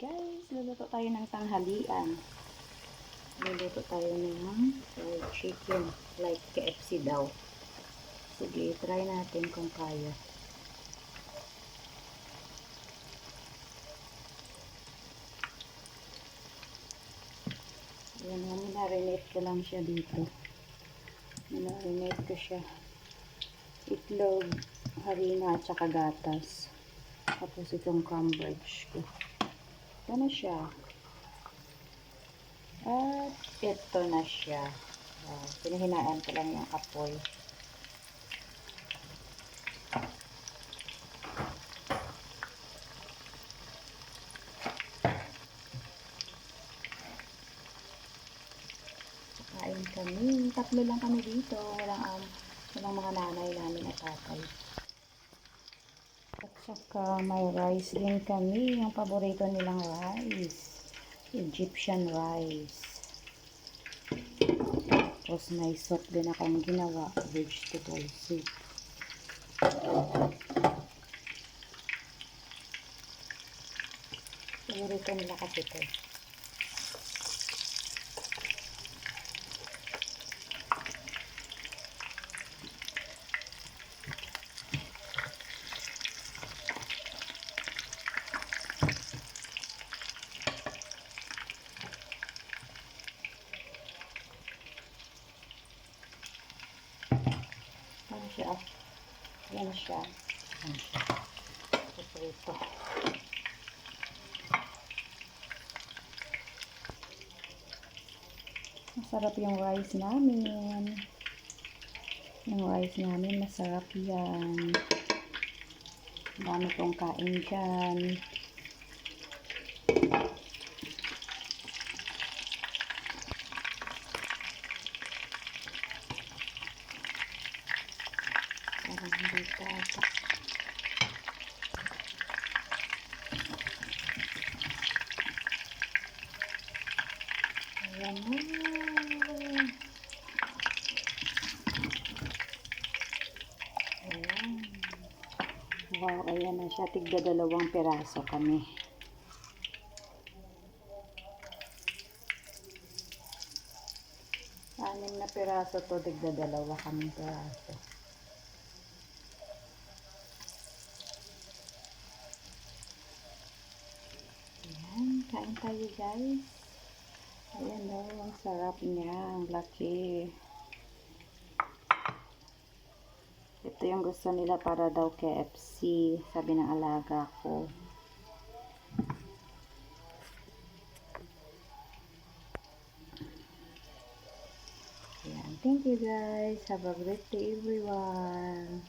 Guys, luluto tayo ng tanghalian. Luluto tayo ng fried chicken. Like KFC daw. Sige, try natin kung kaya. Ayan, minarinate ko lang siya dito. Minarinate ko siya. Itlog, harina, at saka gatas. Tapos itong cambridge ko. Ito na siya. At ito na siya. Pinahinaan ko lang yung apoy. Kain kami. Tatlo lang kami dito. Walang mga nanay namin at tatay. At saka may rice din kami. Yung paborito nilang rice. Egyptian rice. Tapos may soup din akong ginawa. Vegetable soup. Paborito nila kasi ito. Ano siya? Yan siya. Yan siya. Ito. Masarap yung rice namin. Yung rice namin, masarap yan. Dami kong kain dyan. Parang hindi tata. Ayan na. Ayan. Wow, ayan na siya. Tigda 2 piraso kami. Anim na piraso to, tigda 2 kami piraso. Ayan, kain tayo guys. Ayan o, ang sarap niya. Ang laki. Ito yung gusto nila para daw KFC. Sabi ng alaga ko. Ayan. Thank you guys. Have a great day everyone.